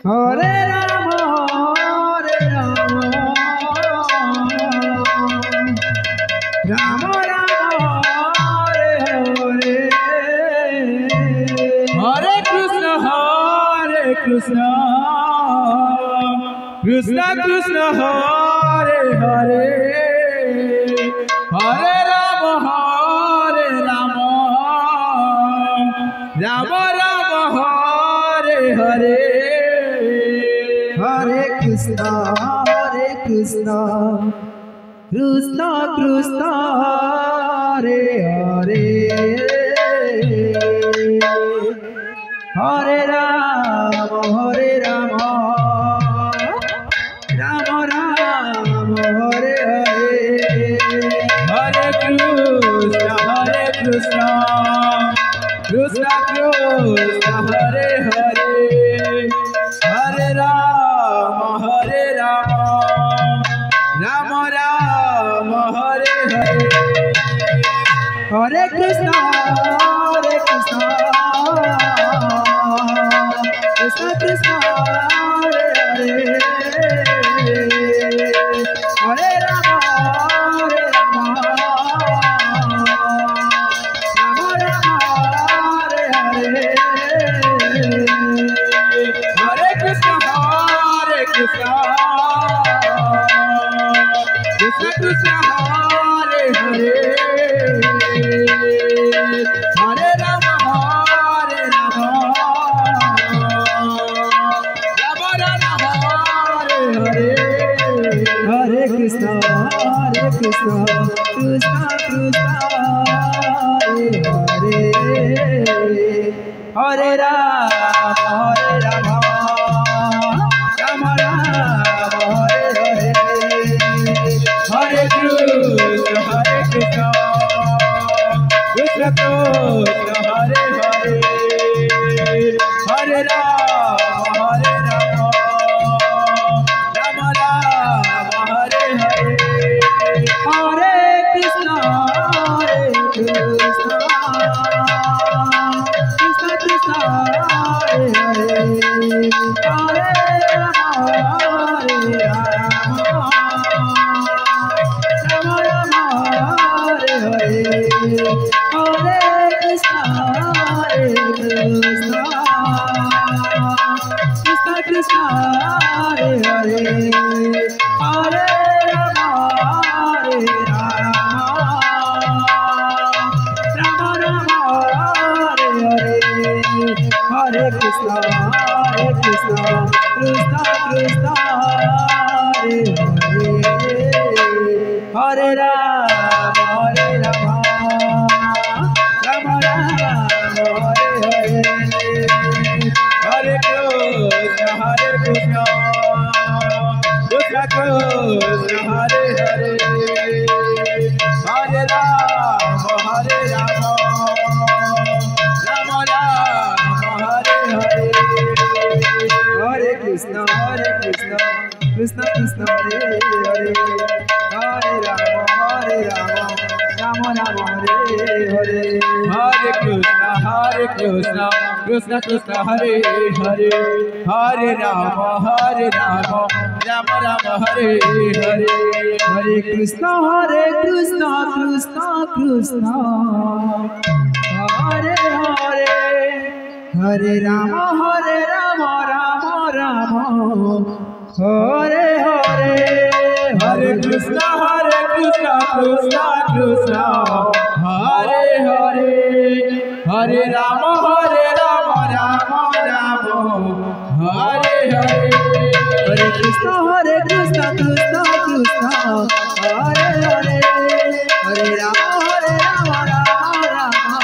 Hare Rama, Hare Rama, Rama Rama, Hare Hare, Hare Krishna, Krishna Krishna, Hare Hare, Hare Rama, Rama Rama, Hare Hare, Hare Krishna, Krishna Krishna, Hare Hare, Hare Rama, Rama Rama, Hare Hare, Hare Krishna, Krishna Krishna, Hare Hare, Hare Rama, Rama Rama, Hare Hare, Hare Krishna, Krishna Krishna, Hare Hare, Hare Rama, Rama Rama, Hare Hare, Hare Krishna, Krishna Krishna, Hare Hare, Hare Rama, Rama Rama, Hare Hare, Hare Krishna, Krishna Krishna, Hare Hare, Hare Rama, Rama Rama, Hare Hare, Hare Krishna, Krishna Krishna, Hare Hare, Hare Rama, Rama Rama, Hare Hare, Hare Krishna, Krishna Krishna, Hare Hare, Hare Rama, Rama Rama, Hare Hare, Hare Krishna, Krishna Krishna, Hare Hare, Hare Rama, Rama Rama, Hare Hare, Hare Krishna, Krishna Krishna, Hare Hare, Hare Rama, Rama Rama, Hare Hare, Hare Krishna, Krishna Krishna, Hare Hare, Hare Rama, Rama Rama, Hare Hare, Hare Krishna, Krishna Krishna, Hare Hare, Hare Rama, Rama Rama, Hare Hare, Hare Krishna, Krishna Krishna, Hare Hare, Hare Rama, Rama Rama, Hare Hare, Hare Krishna, Krishna Krishna, Hare Hare, Hare Rama, Rama Rama, Hare Hare, Hare Krishna, Krishna Krishna, Hare Hare, Hare Rama, Rama Rama, Hare Hare, Hare Krishna, Krishna Krishna, Hare Hare, Hare Rama, Rama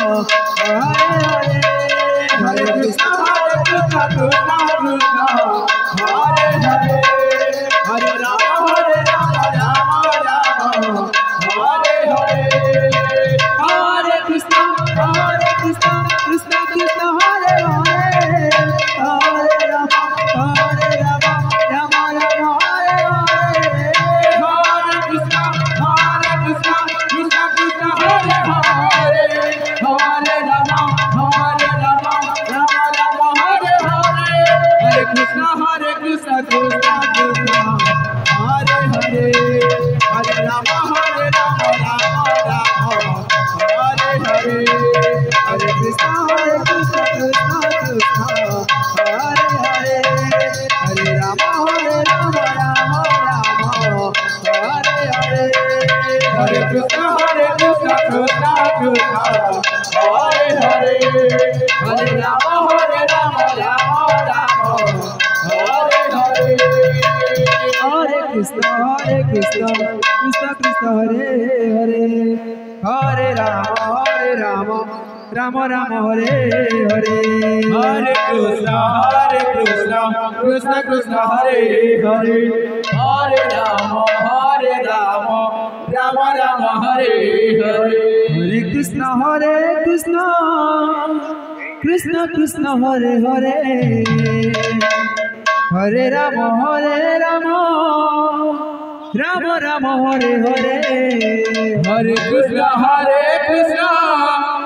Rama, Hare Hare, Hare Krishna, Krishna Krishna, Hare Hare, Hare Rama, Rama Rama, Hare Hare, Hare Krishna, Krishna Krishna, Hare Hare, Hare Rama, Rama Rama, Hare Hare, Hare Krishna, Krishna Krishna, Hare Hare, Hare Rama, Rama Rama, Hare Hare, Hare Krishna, Krishna Krishna Krishna Hare Hare Hare Rama Rama Rama Hare Hare Hare Krishna Krishna Krishna Hare Hare Hare Rama Rama Rama Hare Hare Hare Krishna Krishna Krishna Hare Hare Hare Rama Rama Rama Hare Hare Hare Krishna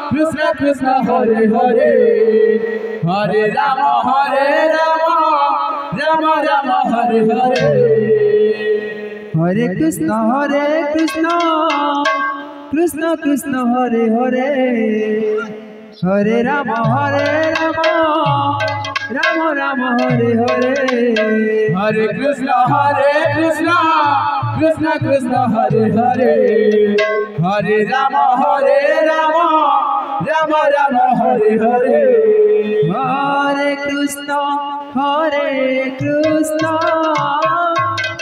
Krishna Krishna Hare Hare Hare Rama Rama Rama Hare Hare Hare Krishna Krishna Krishna Hare Hare Hare Rama Rama Rama Hare Hare Hare Krishna Krishna Krishna Hare Hare Hare Rama Rama Rama Hare Hare Hare Krishna Krishna Krishna Hare Hare Hare Rama Rama Rama Hare Hare Hare Krishna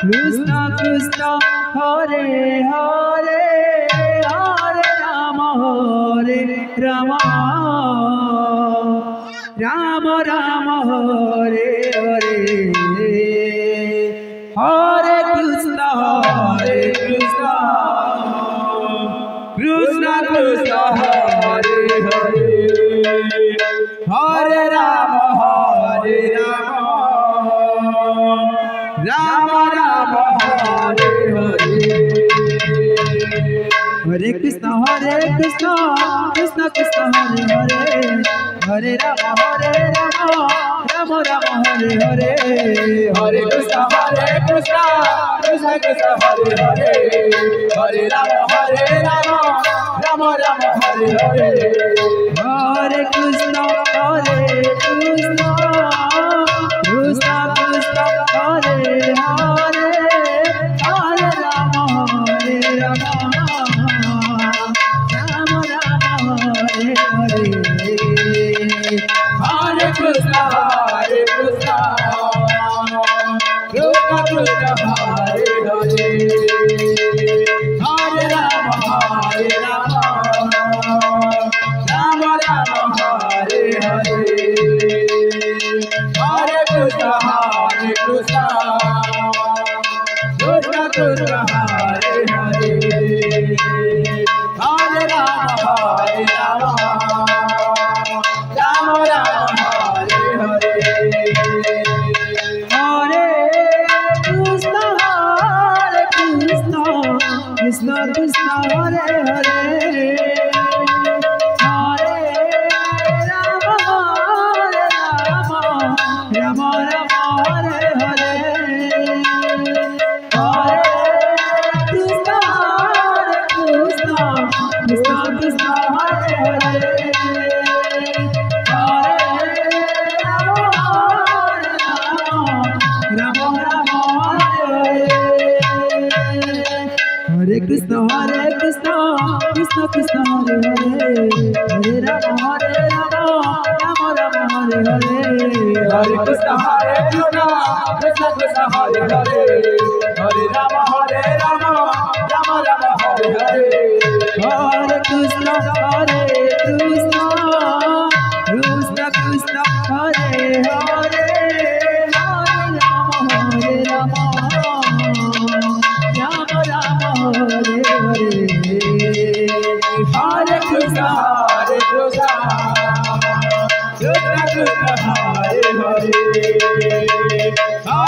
Krishna Krishna Hare Hare Hare Rama Rama Rama Hare Hare Hare Krishna Krishna Krishna Hare Hare Hare Rama Rama Rama Hare Hare Hare Krishna Krishna Krishna Hare Hare Hare Rama Rama Rama Hare Hare Hare Krishna Krishna Krishna Hare Hare Hare Rama Rama Hare Hare Hare Krishna Krishna Krishna Hare Hare Hare Rama Rama Rama Hare Hare Hare Krishna Krishna Krishna Hare Hare Hare Rama Rama Rama Hare Hare Hare Krishna Krishna Krishna Hare Hare Hare Rama Rama Rama Hare Hare Hare Krishna Krishna Krishna Hare Hare Hare Krishna Krishna Krishna Hare Hare Hare Rama Rama Rama Hare Hare Hare Krishna Krishna Krishna Hare Hare Hare Rama Rama Rama Hare Hare Hare Krishna Krishna Krishna Hare Hare Hare Rama Rama Rama Hare Hare Hare Krishna Krishna Krishna Hare Hare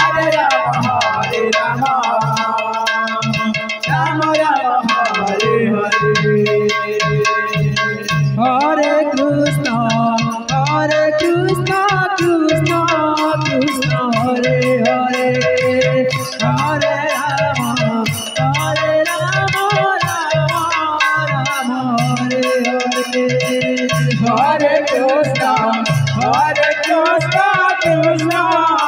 Hare Rama Rama Rama Hare Hare Hare Krishna Krishna Krishna Hare Hare Hare Rama Rama Hare Hare Hare Krishna Krishna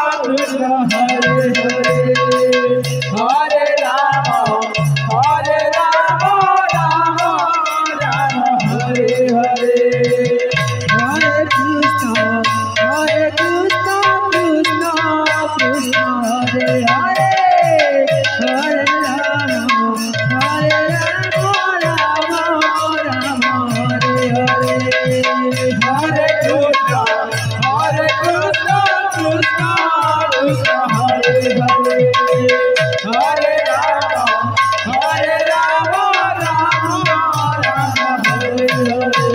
Krishna Hare Hare Hare Rama Rama Rama Hare Hare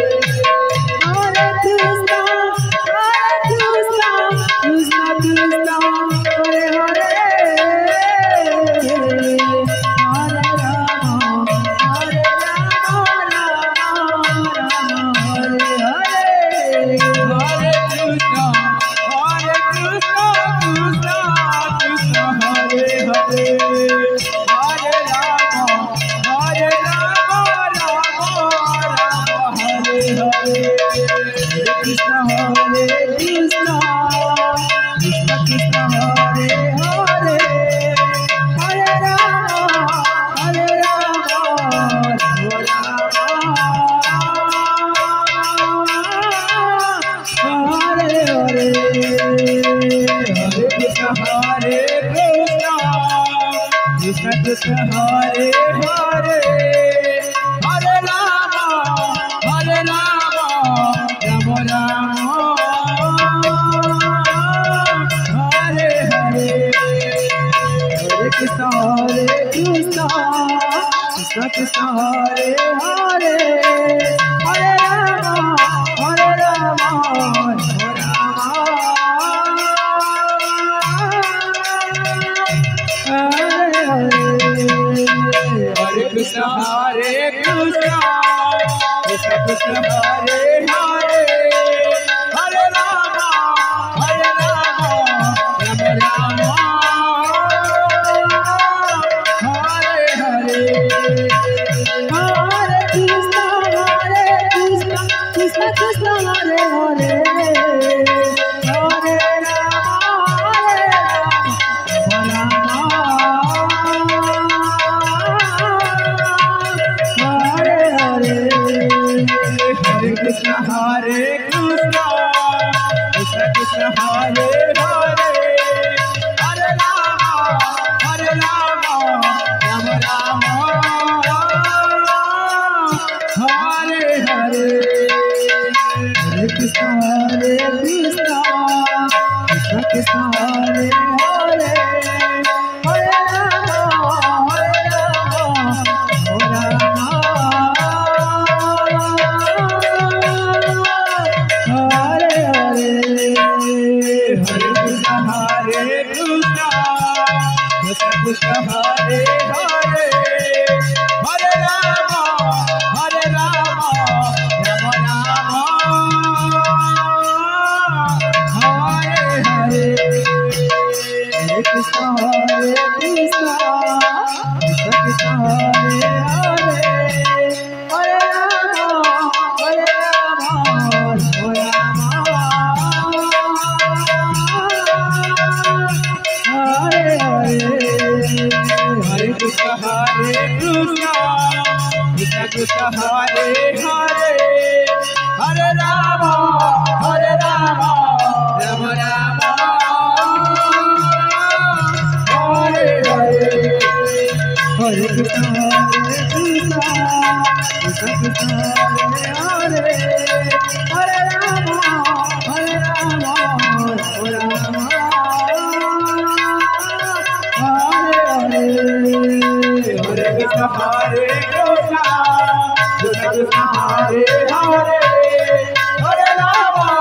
Hare Krishna Krishna Krishna Hare Hare Hare Rama Hare Krishna Krishna Krishna Hare Hare Hare Rama Rama Rama Hare Hare Hare Krishna Krishna Krishna Hare Hare Hare Krishna Hare Krishna Krishna Krishna Hare Hare Hare Rama Rama Rama Hare Hare Hare Krishna Krishna Krishna Hare Hare Hare Rama Krishna Hare Hare Hare Rama Rama Rama Hare Hare Hare Krishna Krishna Krishna Hare Hare Hare Rama Hare Krishna Krishna Krishna Hare Hare Hare Rama Rama Rama Hare Hare Hare Krishna Krishna Krishna Hare Hare Hare Rama Rama Hare Krishna Hare Krishna Krishna Krishna Hare Hare Hare Rama Rama Rama Hare Hare Hare Krishna Krishna Krishna Hare Hare Hare Rama Hare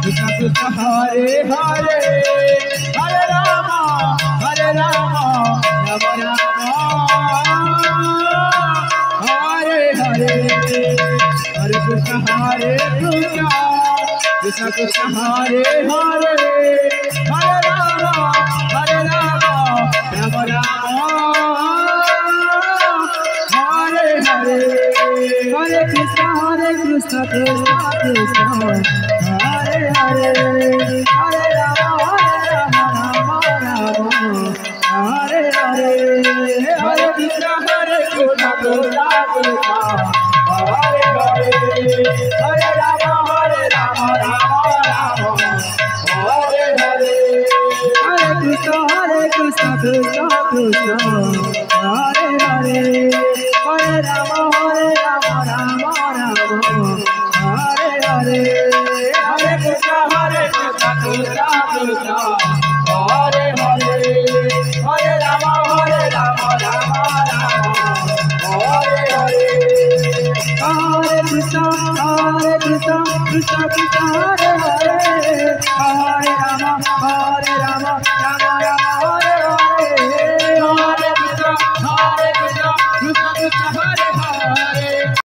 Krishna Krishna Hare Hare Hare Rama Rama Hare Hare Hare Krishna Krishna Krishna Hare Hare Hare Rama Rama Hare Hare Hare Krishna Krishna Krishna Hare Hare Hare Rama Rama Hare Hare Hare Hare Krishna Krishna Krishna Hare Hare Hare Rama Rama Rama Hare Hare Hare Krishna Krishna Krishna Hare Hare Hare Rama Rama Rama Hare Hare Hare Krishna Krishna Krishna Hare Hare Hare Rama Rama Rama Hare Hare Hare Krishna Krishna Krishna